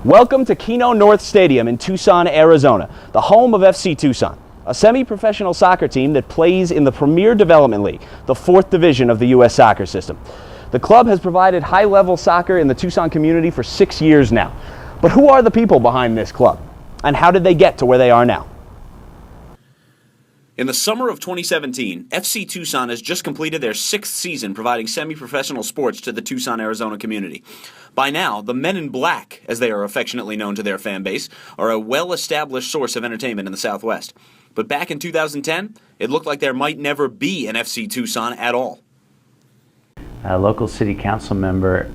Welcome to Keno North Stadium in Tucson, Arizona, the home of FC Tucson, a semi-professional soccer team that plays in the Premier Development League, the fourth division of the U.S. soccer system. The club has provided high-level soccer in the Tucson community for 6 years now. But who are the people behind this club? And how did they get to where they are now? In the summer of 2017, FC Tucson has just completed their 6th season providing semi-professional sports to the Tucson, Arizona community. By now, the Men in Black, as they are affectionately known to their fan base, are a well-established source of entertainment in the Southwest. But back in 2010, it looked like there might never be an FC Tucson at all. A local city council member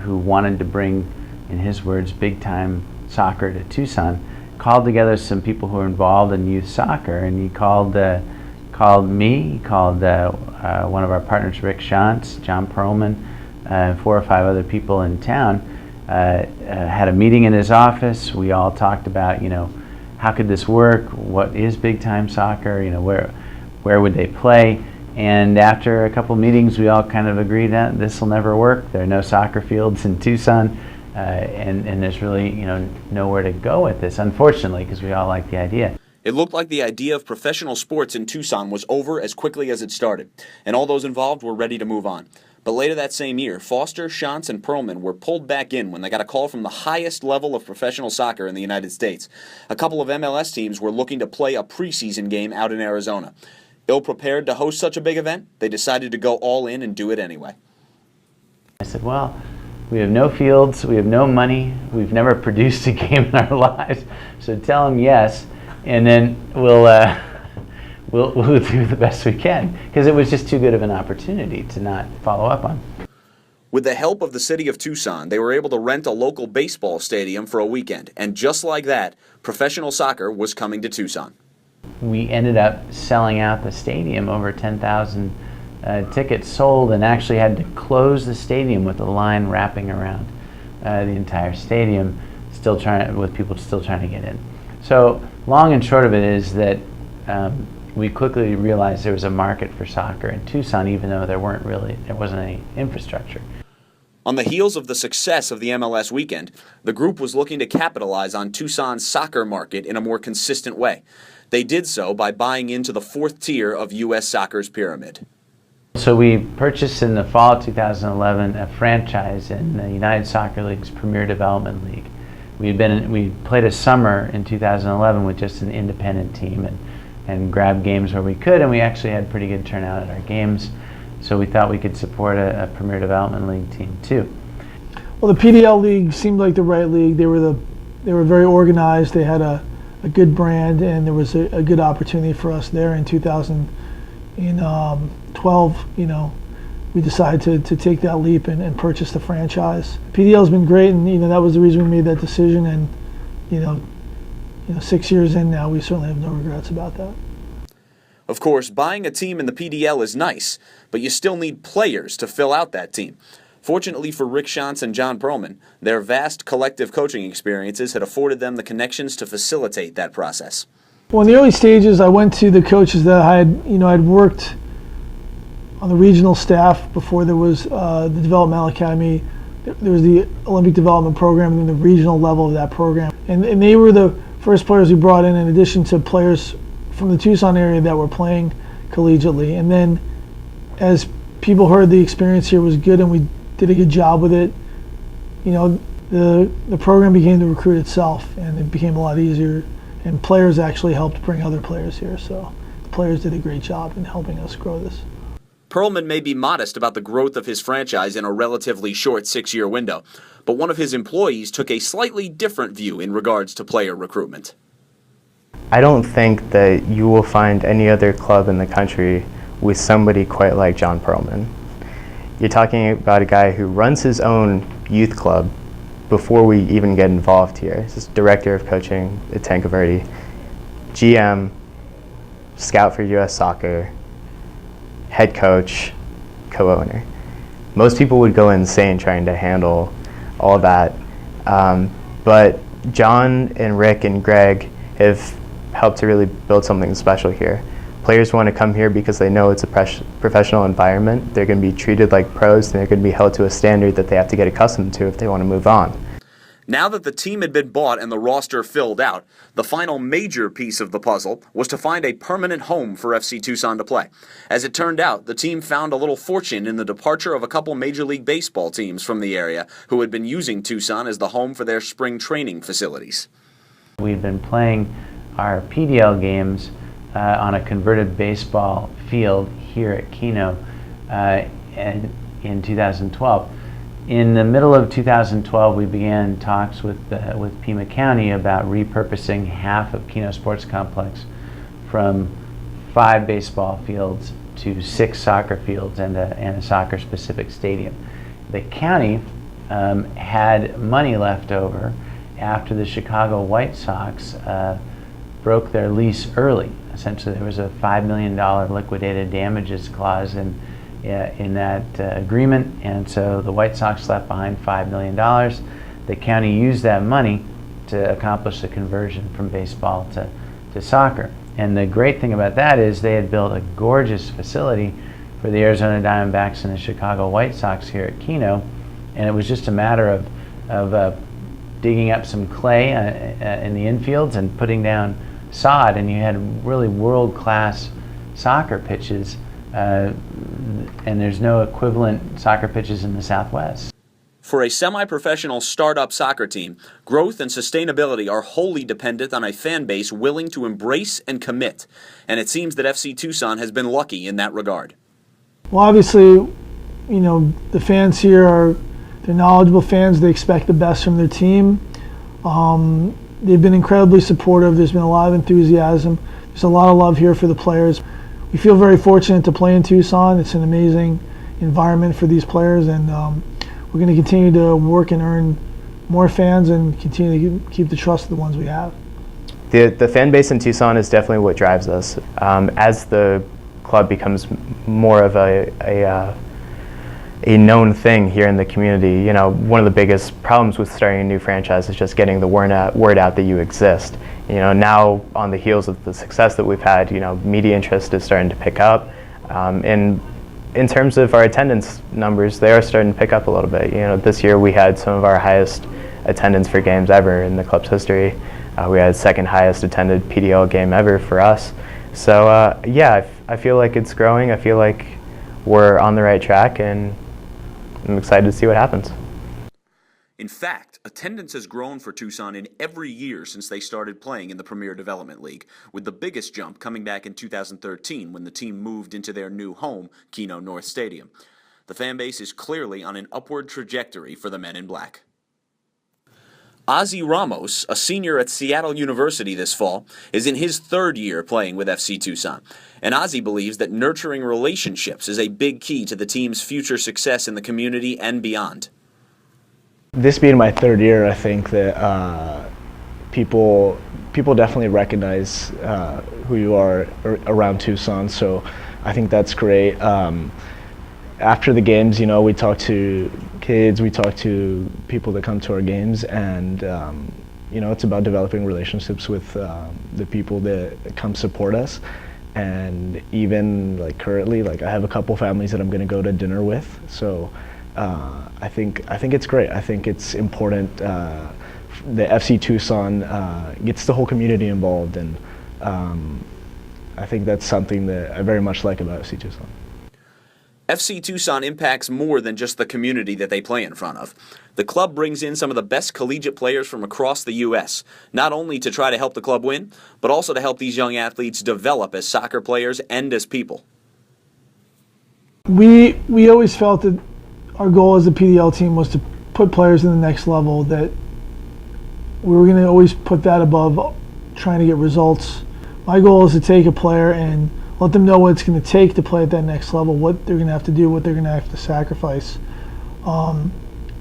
who wanted to bring, in his words, big-time soccer to Tucson, called together some people who are involved in youth soccer, and he called me, he called one of our partners, Rick Schantz, Jon Pearlman, 4 or 5 other people in town, had a meeting in his office. We all talked about, how could this work? What is big time soccer? Where would they play? And after a couple meetings, we all kind of agreed that this will never work. There are no soccer fields in Tucson. And there's really, nowhere to go with this, unfortunately, because we all like the idea. It looked like the idea of professional sports in Tucson was over as quickly as it started, and all those involved were ready to move on. But later that same year, Foster, Schantz, and Pearlman were pulled back in when they got a call from the highest level of professional soccer in the United States. A couple of MLS teams were looking to play a preseason game out in Arizona. Ill-prepared to host such a big event, they decided to go all in and do it anyway. I said, well, we have no fields, we have no money, we've never produced a game in our lives, so tell them yes, and then we'll do the best we can, because it was just too good of an opportunity to not follow up on. With the help of the city of Tucson, they were able to rent a local baseball stadium for a weekend, and just like that, professional soccer was coming to Tucson. We ended up selling out the stadium, over 10,000 tickets sold, and actually had to close the stadium with a line wrapping around the entire stadium, with people still trying to get in. So long and short of it is that we quickly realized there was a market for soccer in Tucson, even though there wasn't any infrastructure. On the heels of the success of the MLS weekend, the group was looking to capitalize on Tucson's soccer market in a more consistent way. They did so by buying into the 4th tier of U.S. soccer's pyramid. So we purchased in the fall of 2011 a franchise in the United Soccer League's Premier Development League. We played a summer in 2011 with just an independent team and grabbed games where we could, and we actually had pretty good turnout at our games. So we thought we could support a Premier Development League team too. Well, the PDL League seemed like the right league. They were very organized. They had a good brand, and there was a good opportunity for us there in 2012. We decided to take that leap and purchase the franchise. PDL's been great, and that was the reason we made that decision. And 6 years in now, we certainly have no regrets about that. Of course, buying a team in the PDL is nice, but you still need players to fill out that team. Fortunately for Rick Schantz and Jon Pearlman, their vast collective coaching experiences had afforded them the connections to facilitate that process. Well, in the early stages, I went to the coaches that I'd worked on the regional staff before there was the developmental academy. There was the Olympic development program and then the regional level of that program. And they were the first players we brought in addition to players from the Tucson area that were playing collegiately. And then as people heard the experience here was good and we did a good job with it, the program began to recruit itself, and it became a lot easier. And players actually helped bring other players here, so the players did a great job in helping us grow this. Pearlman may be modest about the growth of his franchise in a relatively short 6-year window, but one of his employees took a slightly different view in regards to player recruitment. I don't think that you will find any other club in the country with somebody quite like Jon Pearlman. You're talking about a guy who runs his own youth club before we even get involved here. He's director of coaching at Tanque Verde, GM, scout for U.S. Soccer, head coach, co-owner. Most people would go insane trying to handle all that. But John and Rick and Greg have helped to really build something special here. Players want to come here because they know it's a professional environment. They're going to be treated like pros, and they're going to be held to a standard that they have to get accustomed to if they want to move on. Now that the team had been bought and the roster filled out, the final major piece of the puzzle was to find a permanent home for FC Tucson to play. As it turned out, the team found a little fortune in the departure of a couple Major League Baseball teams from the area who had been using Tucson as the home for their spring training facilities. We've been playing our PDL games on a converted baseball field here at Keno in 2012. In the middle of 2012, we began talks with Pima County about repurposing half of Keno Sports Complex from 5 baseball fields to 6 soccer fields and a soccer-specific stadium. The county had money left over after the Chicago White Sox broke their lease early. Essentially, there was a $5 million liquidated damages clause in that agreement, and so the White Sox left behind $5 million. The county used that money to accomplish the conversion from baseball to soccer. And the great thing about that is they had built a gorgeous facility for the Arizona Diamondbacks and the Chicago White Sox here at Keno, and it was just a matter of digging up some clay in the infields and putting down sod, and you had really world-class soccer pitches. And there's no equivalent soccer pitches in the Southwest. For a semi-professional startup soccer team, growth and sustainability are wholly dependent on a fan base willing to embrace and commit. And it seems that FC Tucson has been lucky in that regard. Well, obviously, the fans here they're knowledgeable fans. They expect the best from their team. They've been incredibly supportive. There's been a lot of enthusiasm. There's a lot of love here for the players. We feel very fortunate to play in Tucson. It's an amazing environment for these players, and we're going to continue to work and earn more fans and continue to keep the trust of the ones we have. The fan base in Tucson is definitely what drives us. As the club becomes more of a known thing here in the community, one of the biggest problems with starting a new franchise is just getting the word out that you exist. Now on the heels of the success that we've had, media interest is starting to pick up. And in terms of our attendance numbers, they are starting to pick up a little bit. This year we had some of our highest attendance for games ever in the club's history. We had second highest attended PDL game ever for us. So yeah, I feel like it's growing. I feel like we're on the right track, and I'm excited to see what happens. In fact, attendance has grown for Tucson in every year since they started playing in the Premier Development League, with the biggest jump coming back in 2013 when the team moved into their new home, Keno North Stadium. The fan base is clearly on an upward trajectory for the Men in Black. Ozzy Ramos, a senior at Seattle University this fall, is in his 3rd year playing with FC Tucson. And Ozzy believes that nurturing relationships is a big key to the team's future success in the community and beyond. This being my 3rd year, I think that people definitely recognize who you are around Tucson, so I think that's great. After the games, we talk to kids, we talk to people that come to our games, and it's about developing relationships with the people that come support us. And even currently, I have a couple families that I'm going to go to dinner with, so I think it's great. I think it's important. The FC Tucson gets the whole community involved, and I think that's something that I very much like about FC Tucson. FC Tucson impacts more than just the community that they play in front of. The club brings in some of the best collegiate players from across the U.S., not only to try to help the club win, but also to help these young athletes develop as soccer players and as people. We always felt that our goal as a PDL team was to put players in the next level, that we were going to always put that above trying to get results. My goal is to take a player and let them know what it's going to take to play at that next level, what they're going to have to do, what they're going to have to sacrifice.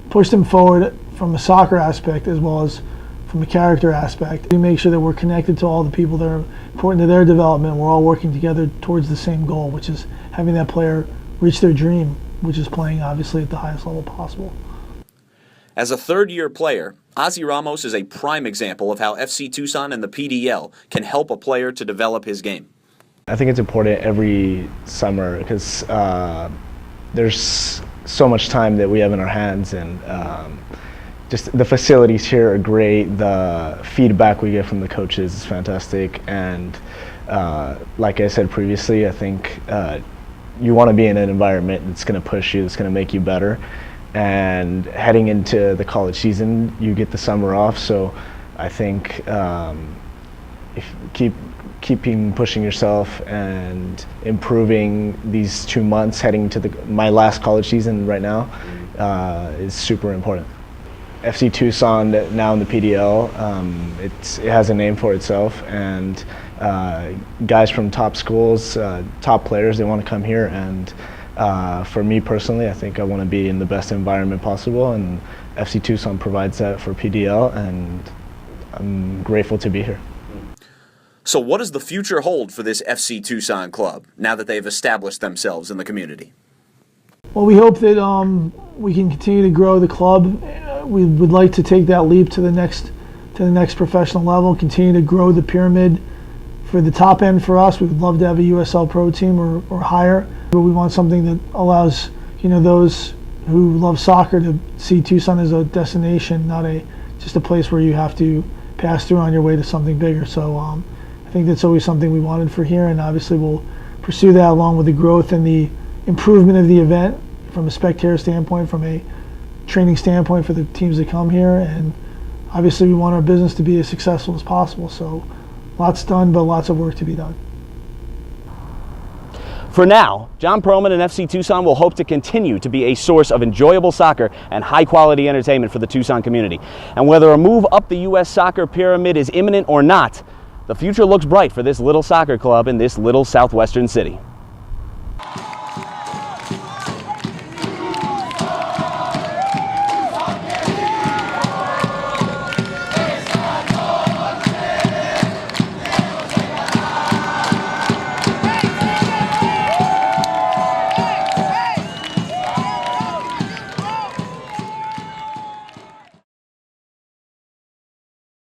Push them forward from a soccer aspect as well as from a character aspect. We make sure that we're connected to all the people that are important to their development. We're all working together towards the same goal, which is having that player reach their dream, which is playing obviously at the highest level possible. As a 3rd-year player, Ozzy Ramos is a prime example of how FC Tucson and the PDL can help a player to develop his game. I think it's important every summer because there's so much time that we have in our hands, and just the facilities here are great. The feedback we get from the coaches is fantastic, and like I said previously, I think you want to be in an environment that's going to push you, that's going to make you better. And heading into the college season, you get the summer off, so I think if keeping pushing yourself and improving these 2 months heading to my last college season right now is super important. FC Tucson now in the PDL, it has a name for itself, and guys from top schools, top players, they want to come here, and for me personally, I think I want to be in the best environment possible, and FC Tucson provides that for PDL, and I'm grateful to be here. So what does the future hold for this FC Tucson club now that they've established themselves in the community? Well, we hope that we can continue to grow the club. We would like to take that leap to the next professional level, continue to grow the pyramid. For the top end for us, we would love to have a USL Pro team or higher, but we want something that allows those who love soccer to see Tucson as a destination, not just a place where you have to pass through on your way to something bigger. So I think that's always something we wanted for here, and obviously we'll pursue that along with the growth and the improvement of the event from a spectator standpoint, from a training standpoint for the teams that come here, and obviously we want our business to be as successful as possible. So lots done, but lots of work to be done. For now, Jon Pearlman and FC Tucson will hope to continue to be a source of enjoyable soccer and high-quality entertainment for the Tucson community. And whether a move up the U.S. soccer pyramid is imminent or not, the future looks bright for this little soccer club in this little southwestern city.